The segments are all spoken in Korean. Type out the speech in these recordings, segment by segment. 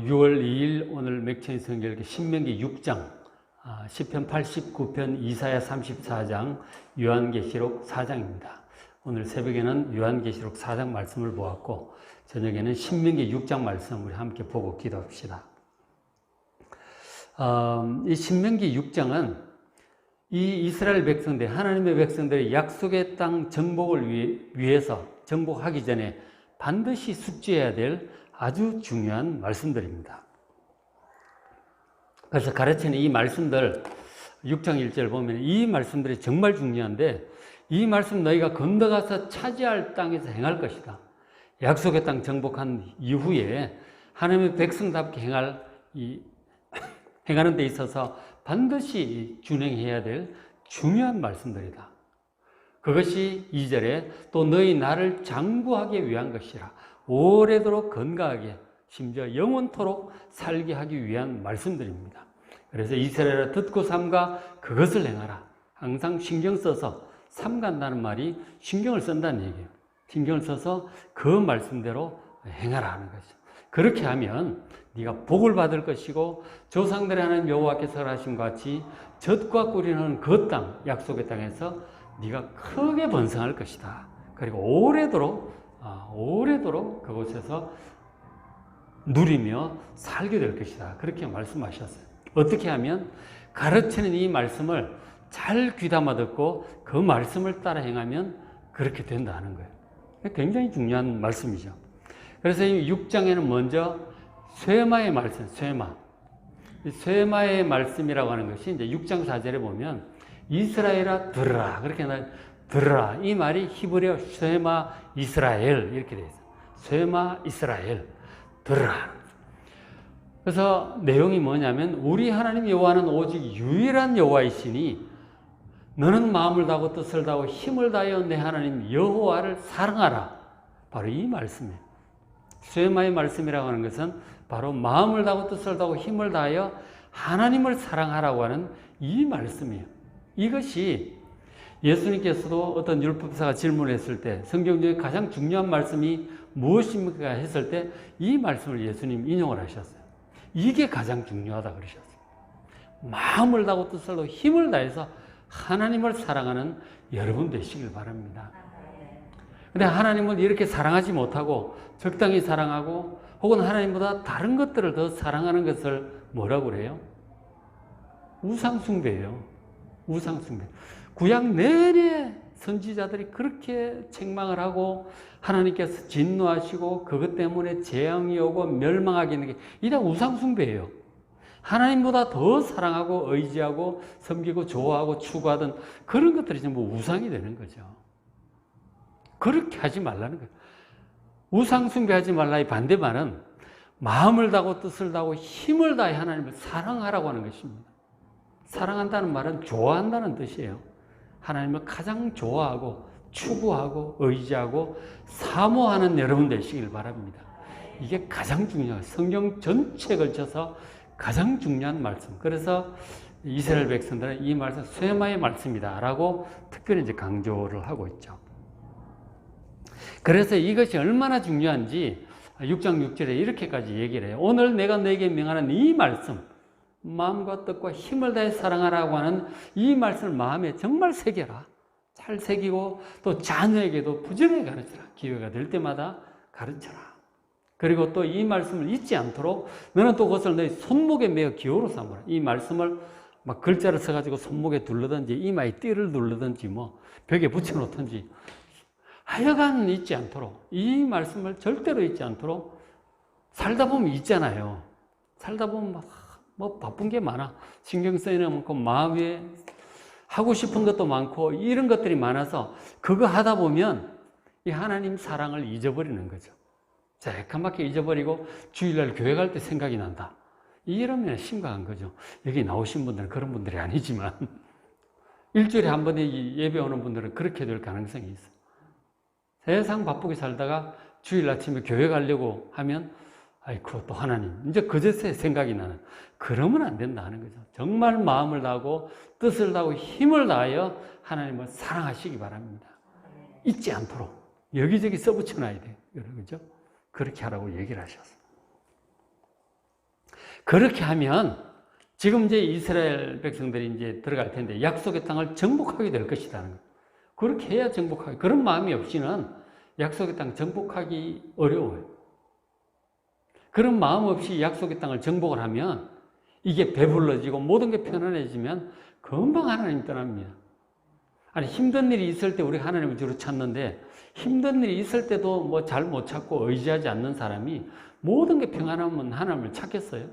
6월 2일 오늘 맥체인 성경읽기 신명기 6장, 시편 89편, 이사야 34장, 요한계시록 4장입니다. 오늘 새벽에는 요한계시록 4장 말씀을 보았고 저녁에는 신명기 6장 말씀 우리 함께 보고 기도합시다. 이 신명기 6장은 이 이스라엘 백성들, 하나님의 백성들의 약속의 땅 정복을 위해서 정복하기 전에 반드시 숙지해야 될 아주 중요한 말씀들입니다. 그래서 가르치는 이 말씀들 6장 1절 보면 이 말씀들이 정말 중요한데 이 말씀 너희가 건너가서 차지할 땅에서 행할 것이다. 약속의 땅 정복한 이후에 하나님의 백성답게 행하는 데 있어서 반드시 준행해야 될 중요한 말씀들이다. 그것이 2절에 또 너희 나를 장구하기 위한 것이라. 오래도록 건강하게 심지어 영원토록 살게 하기 위한 말씀들입니다. 그래서 이스라엘아 듣고 삼가 그것을 행하라. 항상 신경 써서 삼간다는 말이 신경을 쓴다는 얘기예요. 신경을 써서 그 말씀대로 행하라 하는 것이죠. 그렇게 하면 네가 복을 받을 것이고 조상들의 하나님 여호와께서 하신 것 같이 젖과 꿀이 흐르는 그 땅, 약속의 땅에서 네가 크게 번성할 것이다. 그리고 오래도록 그곳에서 누리며 살게 될 것이다. 그렇게 말씀하셨어요. 어떻게 하면 가르치는 이 말씀을 잘 귀담아 듣고 그 말씀을 따라 행하면 그렇게 된다는 거예요. 굉장히 중요한 말씀이죠. 그래서 이 6장에는 먼저 쇠마의 말씀, 쇠마의 말씀이라고 하는 것이 이제 6장 4절에 보면 이스라엘아 들으라. 그렇게 들으라. 이 말이 히브리어 쇠마 이스라엘 이렇게 되어 있어요. 쇠마 이스라엘 들으라. 그래서 내용이 뭐냐면 우리 하나님 여호와는 오직 유일한 여호와이시니 너는 마음을 다하고 뜻을 다하고 힘을 다하여 내 하나님 여호와를 사랑하라. 바로 이 말씀이에요. 쇠마의 말씀이라고 하는 것은 바로 마음을 다하고 뜻을 다하고 힘을 다하여 하나님을 사랑하라고 하는 이 말씀이에요. 이것이 예수님께서도 어떤 율법사가 질문했을 때 성경 중에 가장 중요한 말씀이 무엇입니까? 했을 때 이 말씀을 예수님 인용을 하셨어요. 이게 가장 중요하다 그러셨어요. 마음을 다하고 뜻을 다하고 힘을 다해서 하나님을 사랑하는 여러분 되시길 바랍니다. 근데 하나님을 이렇게 사랑하지 못하고 적당히 사랑하고 혹은 하나님보다 다른 것들을 더 사랑하는 것을 뭐라고 그래요? 우상숭배예요. 우상숭배. 구약 내내 선지자들이 그렇게 책망을 하고 하나님께서 진노하시고 그것 때문에 재앙이 오고 멸망하게 되는 게 이다 우상숭배예요. 하나님보다 더 사랑하고 의지하고 섬기고 좋아하고 추구하던 그런 것들이 전부 우상이 되는 거죠. 그렇게 하지 말라는 거예요. 우상숭배하지 말라의 반대말은 마음을 다하고 뜻을 다하고 힘을 다해 하나님을 사랑하라고 하는 것입니다. 사랑한다는 말은 좋아한다는 뜻이에요. 하나님을 가장 좋아하고 추구하고 의지하고 사모하는 여러분 되시길 바랍니다. 이게 가장 중요해요. 성경 전체에 걸쳐서 가장 중요한 말씀. 그래서 이스라엘 백성들은 이 말씀 쇠마의 말씀이다 라고 특별히 이제 강조를 하고 있죠. 그래서 이것이 얼마나 중요한지 6장 6절에 이렇게까지 얘기를 해요. 오늘 내가 너에게 명하는 이 말씀, 마음과 뜻과 힘을 다해 사랑하라고 하는 이 말씀을 마음에 정말 새겨라. 잘 새기고 또 자녀에게도 부지런히 가르쳐라. 기회가 될 때마다 가르쳐라. 그리고 또 이 말씀을 잊지 않도록 너는 또 그것을 너희 손목에 매어 기호로 삼으라. 이 말씀을 막 글자를 써가지고 손목에 둘러든지 이마에 띠를 둘러든지 뭐 벽에 붙여놓든지 하여간 잊지 않도록 이 말씀을 절대로 잊지 않도록 살다 보면 잊잖아요. 살다 보면 뭐 바쁜 게 많아. 신경 쓰이는 많고 마음에 하고 싶은 것도 많고 이런 것들이 많아서 그거 하다 보면 이 하나님 사랑을 잊어버리는 거죠. 새까맣게 잊어버리고 주일날 교회 갈 때 생각이 난다. 이러면 심각한 거죠. 여기 나오신 분들은 그런 분들이 아니지만 일주일에 한 번에 예배 오는 분들은 그렇게 될 가능성이 있어요. 세상 바쁘게 살다가 주일 아침에 교회 가려고 하면 아이고 또 하나님 이제 그제서야 생각이 나는. 그러면 안 된다 하는 거죠. 정말 마음을 다하고 뜻을 다하고 힘을 다하여 하나님을 사랑하시기 바랍니다. 잊지 않도록 여기저기 써붙여놔야 돼요. 그죠? 그렇게 하라고 얘기를 하셨어요. 그렇게 하면 지금 이제 이스라엘 백성들이 이제 들어갈 텐데 약속의 땅을 정복하게 될 것이라는 거예요. 그렇게 해야 정복하기. 그런 마음이 없이는 약속의 땅 정복하기 어려워요. 그런 마음 없이 약속의 땅을 정복을 하면 이게 배불러지고 모든 게 편안해지면 금방 하나님 떠납니다. 아니, 힘든 일이 있을 때 우리 하나님을 주로 찾는데 힘든 일이 있을 때도 뭐 잘 못 찾고 의지하지 않는 사람이 모든 게 평안하면 하나님을 찾겠어요?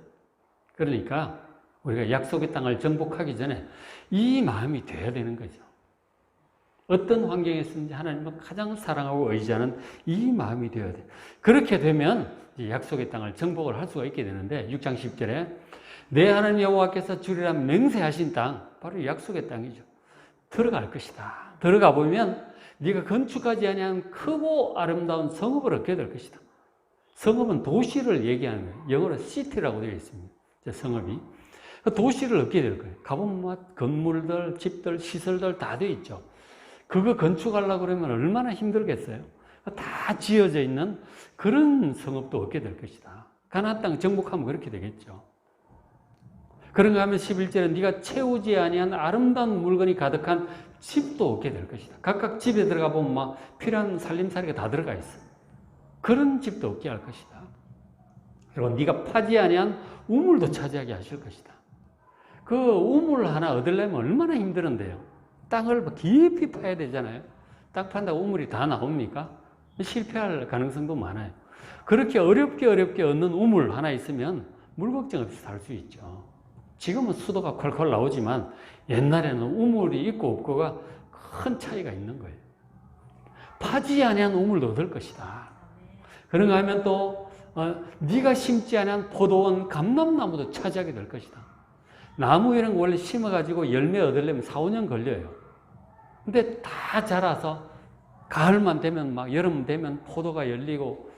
그러니까 우리가 약속의 땅을 정복하기 전에 이 마음이 돼야 되는 거죠. 어떤 환경에 있든지 하나님을 가장 사랑하고 의지하는 이 마음이 되어야 돼요. 그렇게 되면 약속의 땅을 정복을 할 수가 있게 되는데 6장 10절에 내 하나님 여호와께서 주리라 맹세하신 땅, 바로 약속의 땅이죠. 들어갈 것이다. 들어가 보면 네가 건축하지 아니한 크고 아름다운 성읍을 얻게 될 것이다. 성읍은 도시를 얘기하는 거예요. 영어로 city라고 되어 있습니다. 성읍이. 도시를 얻게 될 거예요. 가보면 건물들, 집들, 시설들 다 되어 있죠. 그거 건축하려고 그러면 얼마나 힘들겠어요. 다 지어져 있는 그런 성읍도 얻게 될 것이다. 가나안 땅 정복하면 그렇게 되겠죠. 그런가 하면 11절에 네가 채우지 아니한 아름다운 물건이 가득한 집도 얻게 될 것이다. 각각 집에 들어가 보면 막 필요한 살림살이가 다 들어가 있어. 그런 집도 얻게 할 것이다. 그리고 네가 파지 아니한 우물도 차지하게 하실 것이다. 그 우물 하나 얻으려면 얼마나 힘들은데요. 땅을 깊이 파야 되잖아요. 땅 판다고 우물이 다 나옵니까? 실패할 가능성도 많아요. 그렇게 어렵게 얻는 우물 하나 있으면 물 걱정 없이 살 수 있죠. 지금은 수도가 콸콸 나오지만 옛날에는 우물이 있고 없고가 큰 차이가 있는 거예요. 파지 아니한 우물도 얻을 것이다. 그런가 하면 또 네가 심지 아니한 포도원, 감람나무도 차지하게 될 것이다. 나무 이런 거 원래 심어가지고 열매 얻으려면 4, 5년 걸려요. 근데 다 자라서 가을만 되면 막 여름 되면 포도가 열리고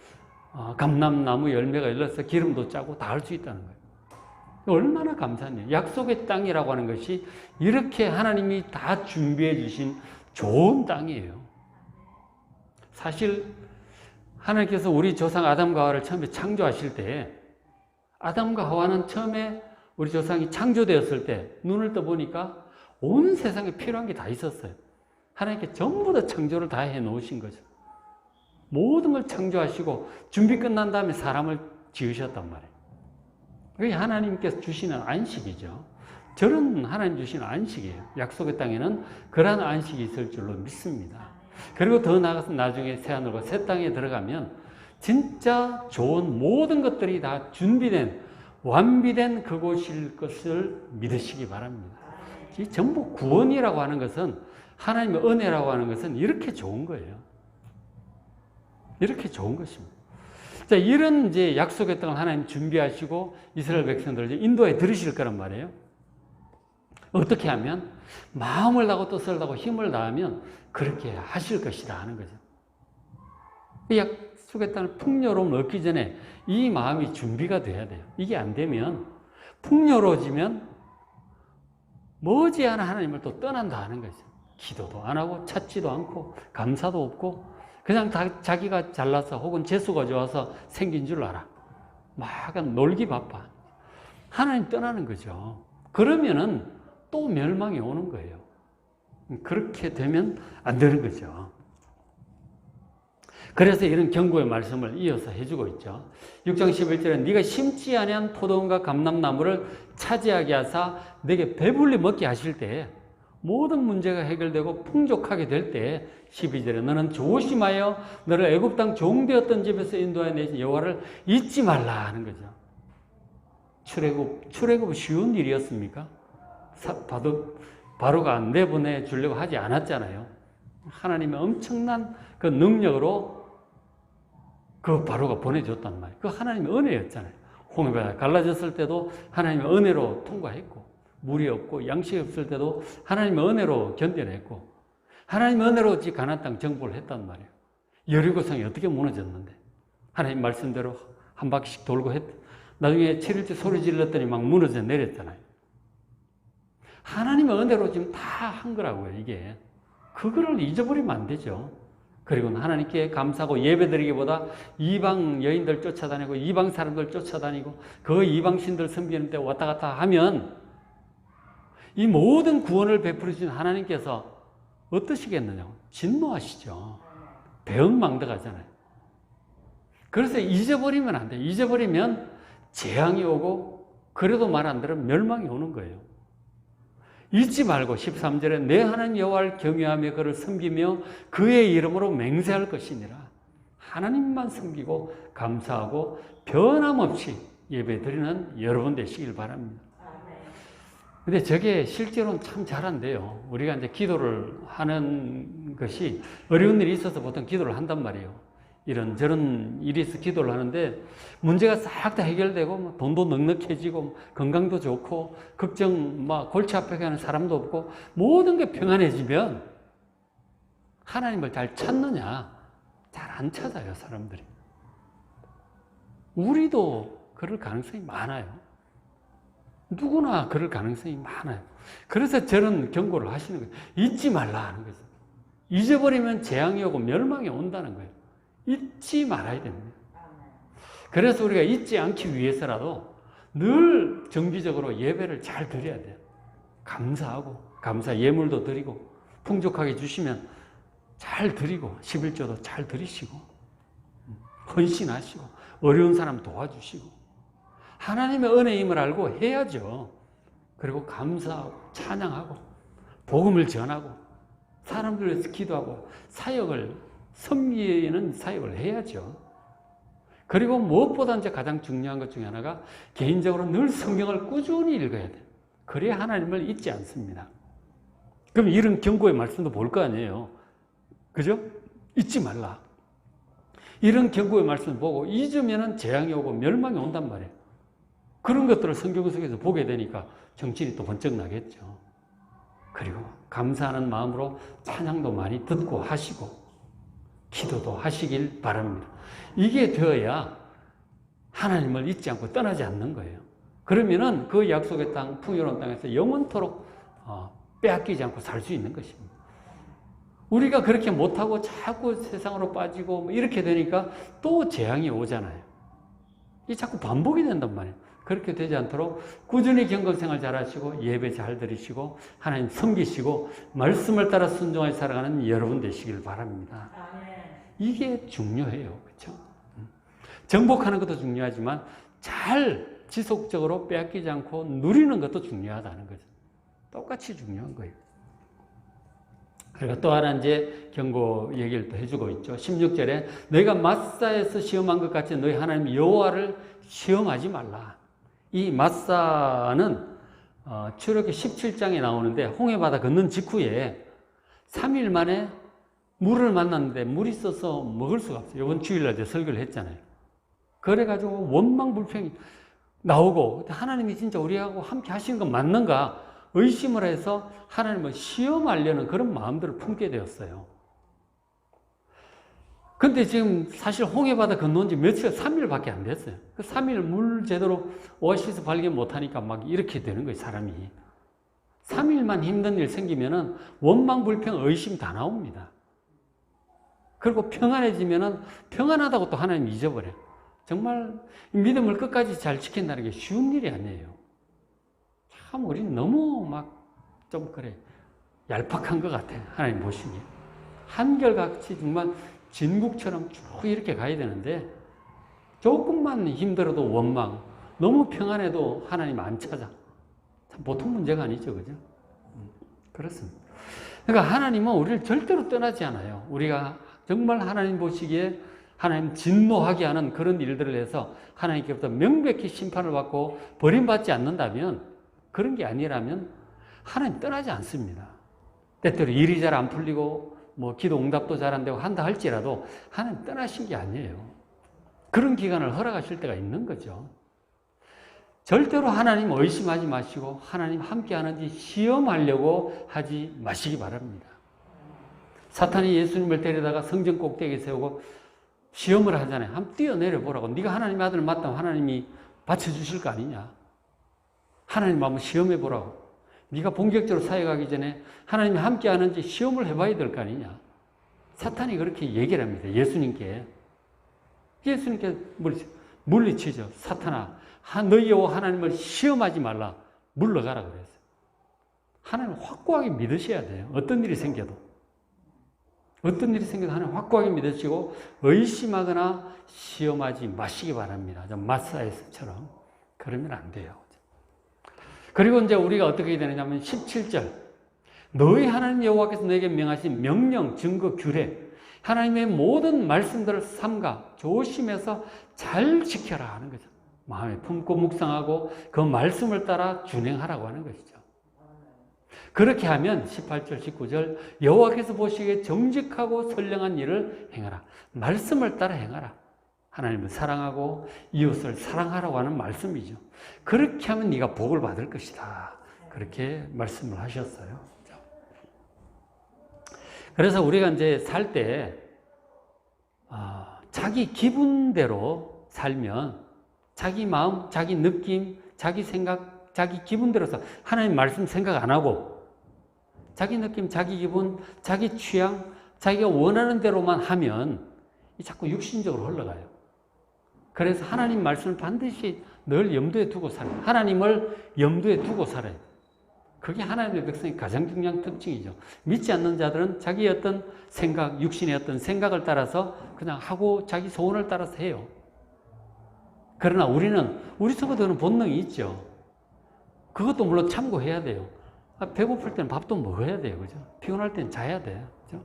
감람나무 열매가 열려서 기름도 짜고 다 할 수 있다는 거예요. 얼마나 감사해요. 약속의 땅이라고 하는 것이 이렇게 하나님이 다 준비해 주신 좋은 땅이에요. 사실 하나님께서 우리 조상 아담과 하와를 처음에 창조하실 때 아담과 하와는 처음에 우리 조상이 창조되었을 때 눈을 떠보니까 온 세상에 필요한 게 다 있었어요. 하나님께 전부 다 창조를 다 해놓으신 거죠. 모든 걸 창조하시고 준비 끝난 다음에 사람을 지으셨단 말이에요. 그게 하나님께서 주시는 안식이죠. 저런 하나님 주시는 안식이에요. 약속의 땅에는 그러한 안식이 있을 줄로 믿습니다. 그리고 더 나아가서 나중에 새하늘과 새 땅에 들어가면 진짜 좋은 모든 것들이 다 준비된 완비된 그곳일 것을 믿으시기 바랍니다. 이 전부 구원이라고 하는 것은 하나님의 은혜라고 하는 것은 이렇게 좋은 거예요. 이렇게 좋은 것입니다. 자, 이런 이제 약속의 땅을 하나님 준비하시고 이스라엘 백성들을 인도에 들으실 거란 말이에요. 어떻게 하면 마음을 다하고 뜻을 다하고 힘을 다하면 그렇게 하실 것이다 하는 거죠. 약속의 땅을 풍요로움을 얻기 전에 이 마음이 준비가 돼야 돼요. 이게 안 되면 풍요로워지면 머지않아 하나님을 또 떠난다 하는 거죠. 기도도 안 하고 찾지도 않고 감사도 없고 그냥 자기가 잘나서 혹은 재수가 좋아서 생긴 줄 알아. 막 놀기 바빠. 하나님 떠나는 거죠. 그러면은 또 멸망이 오는 거예요. 그렇게 되면 안 되는 거죠. 그래서 이런 경고의 말씀을 이어서 해주고 있죠. 6장 11절에 네가 심지 아니한 포도원과 감람나무를 차지하게 하사 내게 배불리 먹게 하실 때 모든 문제가 해결되고 풍족하게 될 때 12절에 너는 조심하여 너를 애굽 땅 종되었던 집에서 인도하여 내신 여호와를 잊지 말라 하는 거죠. 출애굽 쉬운 일이었습니까? 바로가 내보내 주려고 하지 않았잖아요. 하나님의 엄청난 그 능력으로 그 바로가 보내줬단 말이에요. 그 하나님의 은혜였잖아요. 홍해바다 갈라졌을 때도 하나님의 은혜로 통과했고 물이 없고 양식이 없을 때도 하나님의 은혜로 견뎌냈고 하나님의 은혜로 가나안 땅 정복을 했단 말이에요. 여리고성이 어떻게 무너졌는데 하나님 말씀대로 한 바퀴씩 돌고 나중에 7일째 소리 질렀더니 막 무너져 내렸잖아요. 하나님의 은혜로 지금 다 한 거라고요, 이게. 그거를 잊어버리면 안 되죠. 그리고 하나님께 감사하고 예배드리기보다 이방 여인들 쫓아다니고 이방 사람들 쫓아다니고 그 이방 신들 섬기는 데 왔다 갔다 하면 이 모든 구원을 베풀어 주신 하나님께서 어떠시겠느냐고 진노하시죠. 배은망덕하잖아요. 그래서 잊어버리면 안 돼요. 잊어버리면 재앙이 오고 그래도 말 안 들으면 멸망이 오는 거예요. 잊지 말고 13절에 내 하나님 여호와를 경외하며 그를 섬기며 그의 이름으로 맹세할 것이니라. 하나님만 섬기고 감사하고 변함없이 예배드리는 여러분 되시길 바랍니다. 근데 저게 실제로는 참 잘한대요. 우리가 이제 기도를 하는 것이 어려운 일이 있어서 보통 기도를 한단 말이에요. 이런저런 일이 있어 기도를 하는데 문제가 싹 다 해결되고 돈도 넉넉해지고 건강도 좋고 걱정 골치 아프게 하는 사람도 없고 모든 게 평안해지면 하나님을 잘 찾느냐? 잘 안 찾아요, 사람들이. 우리도 그럴 가능성이 많아요. 누구나 그럴 가능성이 많아요. 그래서 저런 경고를 하시는 거예요. 잊지 말라 하는 거죠. 잊어버리면 재앙이 오고 멸망이 온다는 거예요. 잊지 말아야 됩니다. 그래서 우리가 잊지 않기 위해서라도 늘 정기적으로 예배를 잘 드려야 돼요. 감사하고 감사 예물도 드리고 풍족하게 주시면 잘 드리고 11조도 잘 드리시고 헌신하시고 어려운 사람 도와주시고 하나님의 은혜임을 알고 해야죠. 그리고 감사하고 찬양하고 복음을 전하고 사람들 위해서 기도하고 사역을 섬기는 사역을 해야죠. 그리고 무엇보다 이제 가장 중요한 것 중에 하나가 개인적으로 늘 성경을 꾸준히 읽어야 돼요. 그래야 하나님을 잊지 않습니다. 그럼 이런 경고의 말씀도 볼 거 아니에요. 그죠? 잊지 말라. 이런 경고의 말씀을 보고 잊으면 재앙이 오고 멸망이 온단 말이에요. 그런 것들을 성경 속에서 보게 되니까 정신이 또 번쩍 나겠죠. 그리고 감사하는 마음으로 찬양도 많이 듣고 하시고 기도도 하시길 바랍니다. 이게 되어야 하나님을 잊지 않고 떠나지 않는 거예요. 그러면은 그 약속의 땅, 풍요로운 땅에서 영원토록 빼앗기지 않고 살 수 있는 것입니다. 우리가 그렇게 못하고 자꾸 세상으로 빠지고 이렇게 되니까 또 재앙이 오잖아요. 이게 자꾸 반복이 된단 말이에요. 그렇게 되지 않도록 꾸준히 경건생활 잘 하시고 예배 잘 드리시고 하나님 섬기시고 말씀을 따라 순종하게 살아가는 여러분 되시길 바랍니다. 이게 중요해요. 그렇죠? 정복하는 것도 중요하지만 잘 지속적으로 빼앗기지 않고 누리는 것도 중요하다는 거죠. 똑같이 중요한 거예요. 그리고 또 하나 이제 경고 얘기를 또 해주고 있죠. 16절에 너희가 마사에서 시험한 것 같이 너희 하나님 여호와를 시험하지 말라. 이 마사는 출애굽기 17장에 나오는데 홍해바다 건넌 직후에 3일 만에 물을 만났는데 물이 써서 먹을 수가 없어요. 이번 주일날 제가 설교를 했잖아요. 그래가지고 원망불평이 나오고 하나님이 진짜 우리하고 함께 하시는 건 맞는가 의심을 해서 하나님을 시험하려는 그런 마음들을 품게 되었어요. 근데 지금 사실 홍해바다 건너온 지 며칠, 3일밖에 안 됐어요. 그 3일 물 제대로 오아시스 발견 못하니까 막 이렇게 되는 거예요, 사람이. 3일만 힘든 일 생기면은 원망불평, 의심 다 나옵니다. 그리고 평안해지면은 평안하다고 또 하나님 잊어버려요. 정말 믿음을 끝까지 잘 지킨다는 게 쉬운 일이 아니에요. 참 우리는 너무 막 좀 그래 얄팍한 것 같아요. 하나님 보시기에. 한결같이 정말 진국처럼 쭉 이렇게 가야 되는데 조금만 힘들어도 원망, 너무 평안해도 하나님 안 찾아. 참 보통 문제가 아니죠. 그죠? 그렇습니다. 그러니까 하나님은 우리를 절대로 떠나지 않아요. 우리가 정말 하나님 보시기에 하나님 진노하게 하는 그런 일들을 해서 하나님께부터 명백히 심판을 받고 버림받지 않는다면, 그런 게 아니라면 하나님 떠나지 않습니다. 때때로 일이 잘 안 풀리고 뭐 기도 응답도 잘 안 되고 한다 할지라도 하나님 떠나신 게 아니에요. 그런 기간을 허락하실 때가 있는 거죠. 절대로 하나님 의심하지 마시고 하나님 함께 하는지 시험하려고 하지 마시기 바랍니다. 사탄이 예수님을 데려다가 성전 꼭대기에 세우고 시험을 하잖아요. 한번 뛰어내려 보라고. 네가 하나님의 아들 맞다면 하나님이 받쳐주실 거 아니냐. 하나님 한번 시험해 보라고. 네가 본격적으로 사역하기 전에 하나님이 함께 하는지 시험을 해봐야 될 거 아니냐. 사탄이 그렇게 얘기를 합니다. 예수님께 물리치죠. 사탄아, 너희와 하나님을 시험하지 말라. 물러가라 그랬어요. 하나님을 확고하게 믿으셔야 돼요. 어떤 일이 생겨도 하나님 확고하게 믿으시고 의심하거나 시험하지 마시기 바랍니다. 마사에서처럼. 그러면 안 돼요. 그리고 이제 우리가 어떻게 해야 되느냐면 17절. 너희 하나님 여호와께서 너에게 명하신 명령, 증거, 규례, 하나님의 모든 말씀들을 삼가 조심해서 잘 지켜라 하는 거죠. 마음에 품고 묵상하고 그 말씀을 따라 준행하라고 하는 것이죠. 그렇게 하면 18절, 19절 여호와께서 보시기에 정직하고 선량한 일을 행하라. 말씀을 따라 행하라. 하나님을 사랑하고 이웃을 사랑하라고 하는 말씀이죠. 그렇게 하면 네가 복을 받을 것이다. 그렇게 말씀을 하셨어요. 그래서 우리가 이제 살 때 자기 기분대로 살면 자기 마음, 자기 느낌, 자기 생각, 자기 기분대로서 하나님 말씀 생각 안 하고 자기 느낌, 자기 기분, 자기 취향, 자기가 원하는 대로만 하면 자꾸 육신적으로 흘러가요. 그래서 하나님 말씀을 반드시 늘 염두에 두고 살아요. 하나님을 염두에 두고 살아요. 그게 하나님의 백성의 가장 중요한 특징이죠. 믿지 않는 자들은 자기의 어떤 생각, 육신의 어떤 생각을 따라서 그냥 하고 자기 소원을 따라서 해요. 그러나 우리 속에도 본능이 있죠. 그것도 물론 참고해야 돼요. 배고플 때는 밥도 먹어야 돼요. 그죠? 피곤할 때는 자야 돼요. 그죠?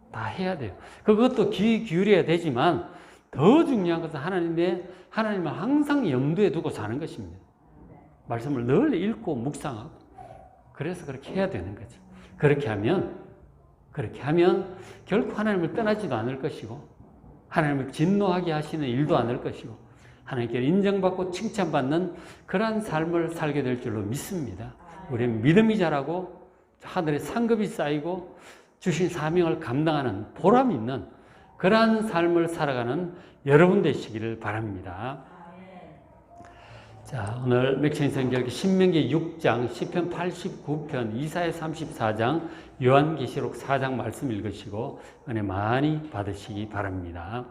다 해야 돼요. 그것도 귀 기울여야 되지만 더 중요한 것은 하나님을 항상 염두에 두고 사는 것입니다. 말씀을 늘 읽고 묵상하고. 그래서 그렇게 해야 되는 거죠. 그렇게 하면 결코 하나님을 떠나지도 않을 것이고, 하나님을 진노하게 하시는 일도 않을 것이고, 하나님께 인정받고 칭찬받는 그러한 삶을 살게 될 줄로 믿습니다. 우리는 믿음이 자라고 하늘의 상급이 쌓이고 주신 사명을 감당하는 보람 있는 그러한 삶을 살아가는 여러분 되시기를 바랍니다. 자, 오늘 맥체인성경 신명기 6장, 시편 89편, 이사야 34장, 요한계시록 4장 말씀 읽으시고 은혜 많이 받으시기 바랍니다.